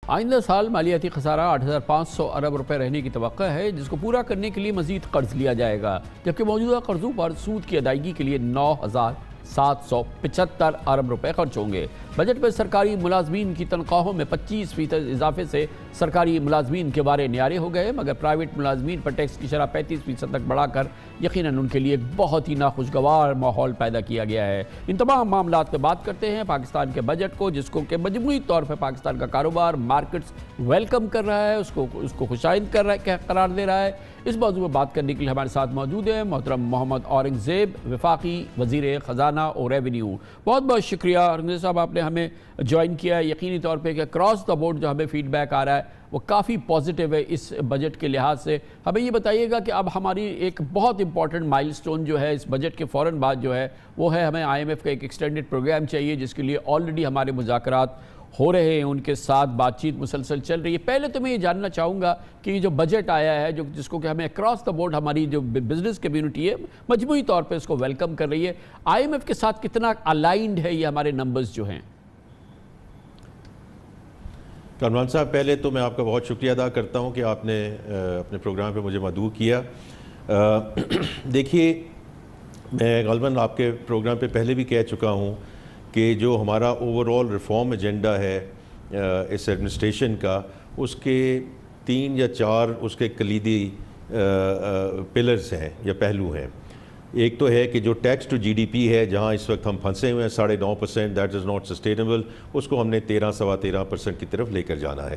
آئندہ سال مالیاتی خسارہ 8,500 ارب روپے رہنے کی توقع ہے، جس کو پورا کرنے کے لیے مزید قرض لیا جائے گا، جبکہ موجودہ قرضوں پر سود کی ادائیگی کے لیے 9,775 ارب روپے خرچ ہوں گے۔ بجٹ میں سرکاری ملازمین کی تنخواہوں میں 25% اضافے سے سرکاری ملازمین کے بارے نیارے ہو گئے، مگر پرائیویٹ ملازمین پر ٹیکس کی شرح 35% تک بڑھا کر یقیناً ان کے لیے ایک بہت ہی ناخوشگوار ماحول پیدا کیا گیا ہے۔ ان تمام معاملات پہ بات کرتے ہیں پاکستان کے بجٹ کو، جس کو کہ مجموعی طور پر پاکستان کا کاروبار، مارکیٹس ویلکم کر رہا ہے، اس کو خوشائند قرار دے رہا ہے۔ اس موضوع میں بات کرنے کے لیے ہمارے ساتھ موجود ہیں محترم محمد اورنگزیب، وفاقی وزیر خزانہ اور ریونیو۔ بہت بہت شکریہ اورنگزیب صاحب، آپ نے ہمیں جوائن کیا ہے۔ یقینی طور پہ کہ اکراس دا بورڈ جو ہمیں فیڈ بیک آ رہا ہے وہ کافی پازیٹیو ہے اس بجٹ کے لحاظ سے۔ ہمیں یہ بتائیے گا کہ اب ہماری ایک بہت امپورٹنٹ مائل سٹون جو ہے اس بجٹ کے فوراً بعد جو ہے وہ ہے ہمیں IMF کا ایک ایکسٹینڈڈ پروگرام چاہیے، جس کے لیے آلریڈی ہمارے مذاکرات ہو رہے ہیں، ان کے ساتھ بات چیت مسلسل چل رہی ہے۔ پہلے تو میں یہ جاننا چاہوں گا کہ یہ جو بجٹ آیا ہے جس کو کہ ہمیں اکراس دا بورڈ ہماری جو بزنس کمیونٹی ہے مجموعی طور پہ اس کو ویلکم کر رہی ہے، IMF کے ساتھ کتنا الائنڈ ہے یہ ہمارے نمبرز جو ہیں؟ کامران صاحب، پہلے تو میں آپ کا بہت شکریہ ادا کرتا ہوں کہ آپ نے اپنے پروگرام پہ مجھے مدعو کیا۔ دیکھیے، میں غالباً آپ کے پروگرام پہ پہلے بھی کہہ چکا ہوں کہ جو ہمارا اوورآل ریفارم ایجنڈا ہے اس ایڈمنسٹریشن کا، اس کے 3 یا 4 اس کے کلیدی پلرز ہیں یا پہلو ہیں۔ ایک تو ہے کہ جو tax to G D P ہے، جہاں اس وقت ہم پھنسے ہوئے ہیں 9.5%، دیٹ از ناٹ سسٹینیبل، اس کو ہم نے 13-13.5% کی طرف لے کر جانا ہے۔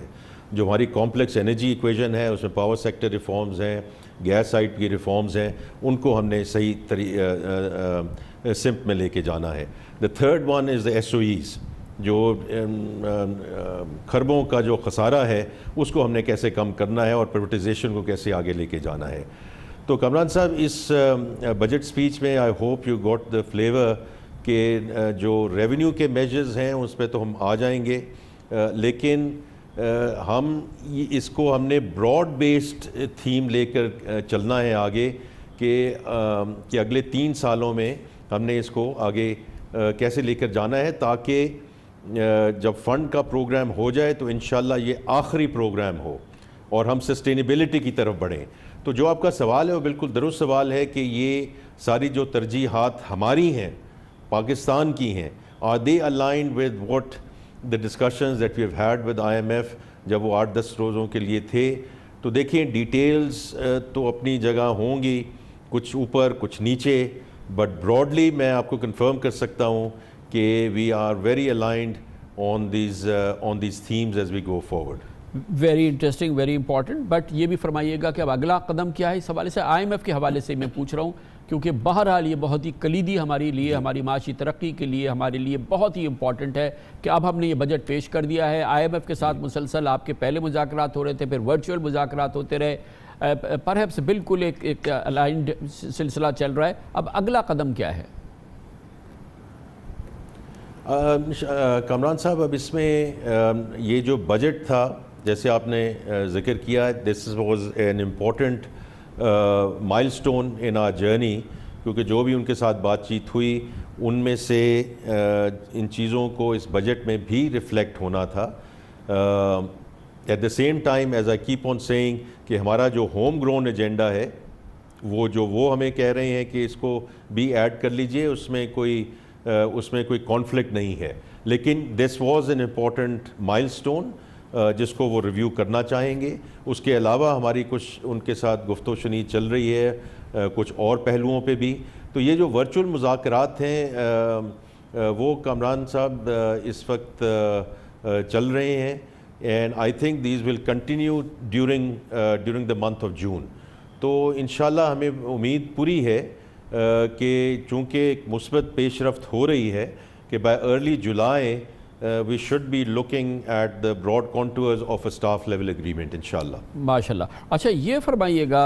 جو ہماری کمپلیکس انرجی ایکویژن ہے، اس میں پاور سیکٹر ریفارمز ہیں، گیس سائٹ کی ریفارمز ہیں، ان کو ہم نے صحیح سمت میں لے کے جانا ہے۔ The third one is the SOEs، جو کھربوں کا جو خسارہ ہے اس کو ہم نے کیسے کم کرنا ہے اور پرائیویٹائزیشن کو کیسے آگے لے کے جانا ہے۔ تو کامران صاحب، اس بجٹ سپیچ میں I hope you got the flavour کہ جو ریونیو کے میجرز ہیں اس پہ تو ہم آ جائیں گے، لیکن ہم اس کو ہم نے براڈ بیسڈ تھیم لے کر چلنا ہے آگے کہ اگلے 3 سالوں میں ہم نے اس کو آگے کیسے لے کر جانا ہے، تاکہ جب فنڈ کا پروگرام ہو جائے تو انشاءاللہ یہ آخری پروگرام ہو اور ہم سسٹینیبلٹی کی طرف بڑھیں۔ تو جو آپ کا سوال ہے وہ بالکل درست سوال ہے کہ یہ ساری جو ترجیحات ہماری ہیں، پاکستان کی ہیں، are they aligned with what the discussions that we have had with IMF جب وہ 8-10 روزوں کے لیے تھے۔ تو دیکھیں، ڈیٹیلز تو اپنی جگہ ہوں گی، کچھ اوپر کچھ نیچے، بٹ براڈلی میں آپ کو کنفرم کر سکتا ہوں کہ we are very aligned on these themes as we go forward. Very interesting, very important, but یہ بھی فرمائیے گا کہ اب اگلا قدم کیا ہے اس حوالے سے؟ IMF کے حوالے سے میں پوچھ رہا ہوں، کیونکہ بہرحال یہ بہت ہی کلیدی ہمارے لیے، ہماری معاشی ترقی کے لیے، ہمارے لیے بہت ہی امپورٹنٹ ہے کہ اب ہم نے یہ بجٹ پیش کر دیا ہے۔ IMF کے ساتھ مسلسل آپ کے پہلے مذاکرات ہو رہے تھے، پھر ورچوئل مذاکرات ہوتے رہے، پرہیپس بالکل ایک الائنڈ سلسلہ چل رہا ہے۔ اب اگلا قدم کیا ہے؟ کامران صاحب، اب اس میں یہ جو بجٹ تھا، جیسے آپ نے ذکر کیا، دس واز این امپورٹنٹ مائل سٹون ان آر جرنی، کیونکہ جو بھی ان کے ساتھ بات چیت ہوئی ان میں سے ان چیزوں کو اس بجٹ میں بھی ریفلیکٹ ہونا تھا۔ At the same time as I keep on seeing کہ ہمارا جو ہوم گرون ایجنڈا ہے وہ ہمیں کہہ رہے ہیں کہ اس کو بھی ایڈ کر لیجئے، اس میں کوئی کانفلکٹ نہیں ہے، لیکن دس واز این امپورٹنٹ مائل سٹون جس کو وہ ریویو کرنا چاہیں گے۔ اس کے علاوہ ہماری کچھ ان کے ساتھ گفت و شنید چل رہی ہے کچھ اور پہلوؤں پہ بھی۔ تو یہ جو ورچوئل مذاکرات ہیں وہ کامران صاحب اس وقت چل رہے ہیں، and I think these will continue during the month of June. تو انشاءاللہ ہمیں امید پوری ہے کہ چونکہ ایک مثبت پیش رفت ہو رہی ہے کہ by early July we should be looking at the broad contours of a staff level agreement انشاءاللہ۔ ماشاءاللہ۔ اچھا، یہ فرمائیے گا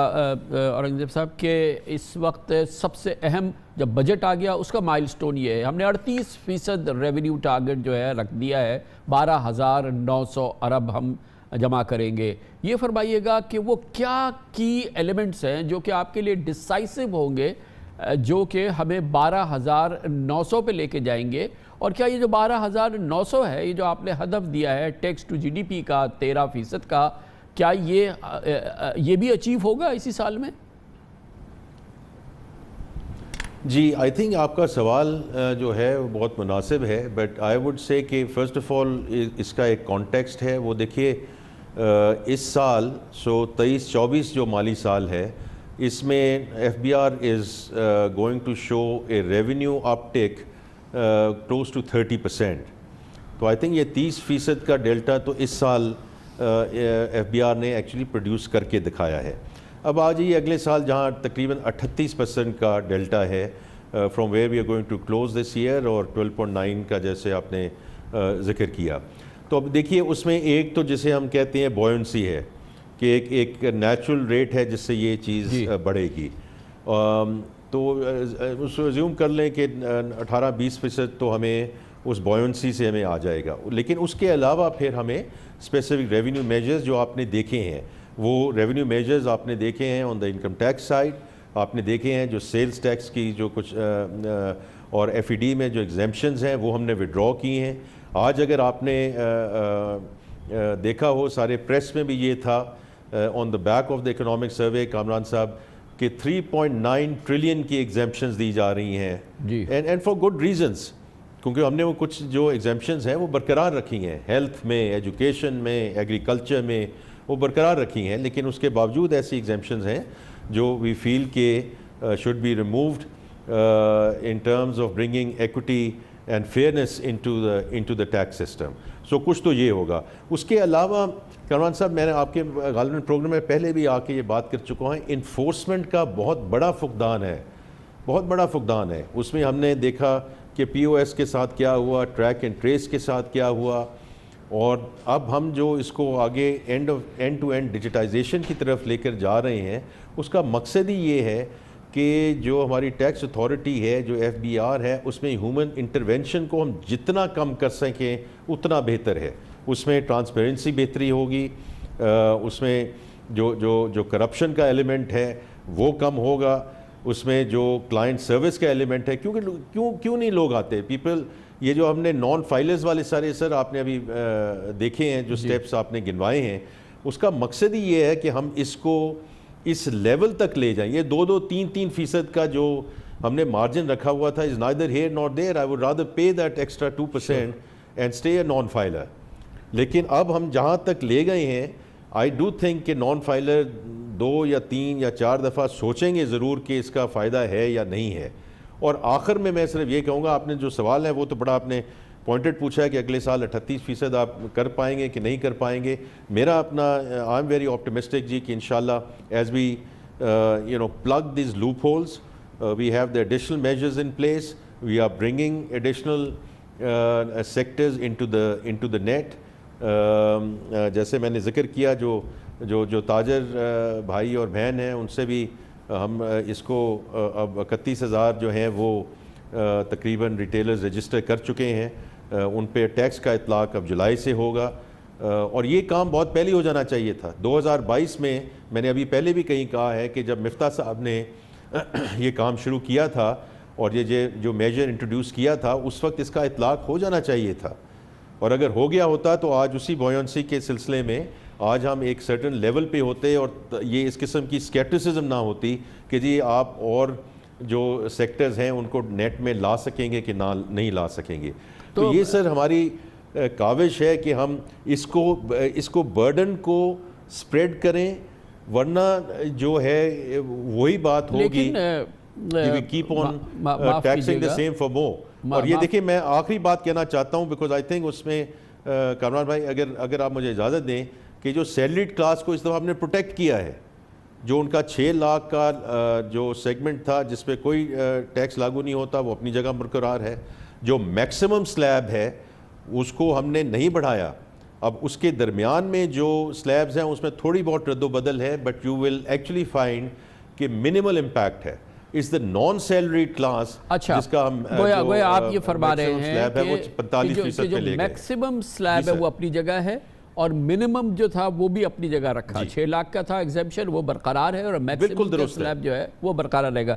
اورنگزیب صاحب کہ اس وقت سب سے اہم جب بجٹ آ گیا اس کا مائل سٹون یہ ہے، ہم نے 38% ریونیو ٹارگٹ جو ہے رکھ دیا ہے، 12,900 ارب ہم جمع کریں گے۔ یہ فرمائیے گا کہ وہ کیا کی ایلیمنٹس ہیں جو کہ آپ کے لیے ڈیسائسو ہوں گے، جو کہ ہمیں 12,900 پہ لے کے جائیں گے، اور کیا یہ جو 12,900 ہے، یہ جو آپ نے ہدف دیا ہے tax to G D P کا 13% کا، کیا یہ بھی اچیو ہوگا اسی سال میں؟ جی آئی تھنک آپ کا سوال جو ہے وہ بہت مناسب ہے، بٹ آئی وڈ سے کہ فرسٹ آف آل اس کا ایک کانٹیکسٹ ہے، وہ دیکھیے اس سال 23-24 جو مالی سال ہے، اس میں F B R is going to show a revenue uptake close to 30%. تو آئی تھنک یہ 30% کا ڈیلٹا تو اس سال ایف بی آر نے ایکچولی پروڈیوس کر کے دکھایا ہے. اب آ جائیے اگلے سال جہاں تقریباً 38% کا ڈیلٹا ہے from where we are going to close this year, اور 12.9 کا جیسے آپ نے ذکر کیا. تو اب دیکھیے اس میں ایک تو جسے ہم کہتے ہیں بوئنسی ہے کہ ایک نیچرل ریٹ ہے جس سے یہ چیز بڑھے گی. تو اس کو ریزیوم کر لیں کہ 18-20% تو ہمیں اس بوئنسی سے ہمیں آ جائے گا. لیکن اس کے علاوہ پھر ہمیں اسپیسیفک ریونیو میجرز جو آپ نے دیکھے ہیں، وہ ریونیو میجرز آپ نے دیکھے ہیں آن دا انکم ٹیکس سائڈ، آپ نے دیکھے ہیں جو سیلز ٹیکس کی جو کچھ اور ایف ای ڈی میں جو ایگزیمپشنز ہیں وہ ہم نے وڈرا کی ہیں. آج اگر آپ نے دیکھا ہو، سارے پریس میں بھی یہ تھا on the back of the economic survey Kamran صاحب، کہ 3.9 ٹریلین کی ایگزیمپشنز دی جا رہی ہیں، اینڈ فار گڈ ریزنز، کیونکہ ہم نے وہ کچھ جو ایگزیمپشنز ہیں وہ برقرار رکھی ہیں، ہیلتھ میں، ایجوکیشن میں، ایگریکلچر میں وہ برقرار رکھی ہیں. لیکن اس کے باوجود ایسی ایگزیمپشنز ہیں جو وی فیل کہ should be removed in terms of bringing equity and fairness into the tax system. So کچھ تو یہ ہوگا. اس کے علاوہ کامران صاحب، میں نے آپ کے غالباً پروگرام میں پہلے بھی آ کے یہ بات کر چکا ہوں، انفورسمنٹ کا بہت بڑا فقدان ہے، بہت بڑا فقدان ہے. اس میں ہم نے دیکھا کہ پی او ایس کے ساتھ کیا ہوا، ٹریک اینڈ ٹریس کے ساتھ کیا ہوا، اور اب ہم جو اس کو آگے اینڈ ٹو اینڈ ڈیجیٹائزیشن کی طرف لے کر جا رہے ہیں، اس کا مقصد ہی یہ ہے کہ جو ہماری ٹیکس اتھارٹی ہے، جو ایف بی آر ہے، اس میں ہیومن انٹرونشن کو ہم جتنا کم کر سکیں اتنا بہتر ہے. اس میں ٹرانسپیرنسی بہتری ہوگی، اس میں جو کرپشن کا ایلیمنٹ ہے وہ کم ہوگا، اس میں جو کلائنٹ سروس کا ایلیمنٹ ہے، کیوں نہیں لوگ آتے پیپل. یہ جو ہم نے نان فائلرز والے سارے سر آپ نے ابھی دیکھے ہیں، جو سٹیپس آپ نے گنوائے ہیں، اس کا مقصد ہی یہ ہے کہ ہم اس کو اس لیول تک لے جائیں. یہ 2-3% کا جو ہم نے مارجن رکھا ہوا تھا is neither here nor there. I would rather pay that extra 2% and stay a non filer. لیکن اب ہم جہاں تک لے گئے ہیں، آئی ڈو تھنک کہ نان فائلر 2 یا 3 یا 4 دفعہ سوچیں گے ضرور کہ اس کا فائدہ ہے یا نہیں ہے. اور آخر میں صرف یہ کہوں گا، آپ نے جو سوال ہے وہ تو بڑا آپ نے پوائنٹڈ پوچھا ہے کہ اگلے سال 38% آپ کر پائیں گے کہ نہیں کر پائیں گے. میرا اپنا آئی ایم ویری آپٹمسٹک جی کہ انشاءاللہ as we plug these loopholes, we have the additional measures in place, we are bringing additional sectors into the net. جیسے میں نے ذکر کیا جو تاجر بھائی اور بہن ہیں ان سے بھی ہم اس کو اب 31,000 جو ہیں وہ تقریباً ریٹیلرز رجسٹر کر چکے ہیں. ان پہ ٹیکس کا اطلاق اب جولائی سے ہوگا، اور یہ کام بہت پہلے ہو جانا چاہیے تھا. 2022 میں نے ابھی پہلے بھی کہیں کہا ہے کہ جب مفتاح صاحب نے یہ کام شروع کیا تھا اور یہ جو میجر انٹروڈیوس کیا تھا، اس وقت اس کا اطلاق ہو جانا چاہیے تھا. اور اگر ہو گیا ہوتا تو آج اسی بوئنسی کے سلسلے میں آج ہم ایک سرٹن لیول پہ ہوتے، اور یہ اس قسم کی اسکیپٹسزم نہ ہوتی کہ جی آپ اور جو سیکٹرز ہیں ان کو نیٹ میں لا سکیں گے کہ نہیں لا سکیں گے. تو یہ سر ہماری کاوش ہے کہ ہم اس کو برڈن کو سپریڈ کریں، ورنہ جو ہے وہی بات ہوگی keep on taxing the same for more. اور یہ دیکھیں میں آخری بات کہنا چاہتا ہوں بیکاز آئی تھنک اس میں کامران بھائی اگر آپ مجھے اجازت دیں کہ جو سیلریڈ کلاس کو اس دفعہ ہم نے پروٹیکٹ کیا ہے، جو ان کا 6 لاکھ کا جو سیگمنٹ تھا جس پہ کوئی ٹیکس لاگو نہیں ہوتا، وہ اپنی جگہ برقرار ہے. جو میکسیمم سلیب ہے اس کو ہم نے نہیں بڑھایا. اب اس کے درمیان میں جو سلیبز ہیں اس میں تھوڑی بہت رد و بدل ہے، but you will actually find کہ منیمل امپیکٹ ہے. اس دا نان سیلری کلاس جس کا ہم گویا آپ یہ فرما رہے ہیں کہ جو کہ میکسیمم سلیب ہے وہ اپنی جگہ ہے، اور منیمم جو تھا وہ بھی اپنی جگہ رکھا. 6 لاکھ کا تھا ایگزیمپشن، وہ برقرار ہے، اور میکسیمم سلیب جو ہے وہ برقرار رہے گا.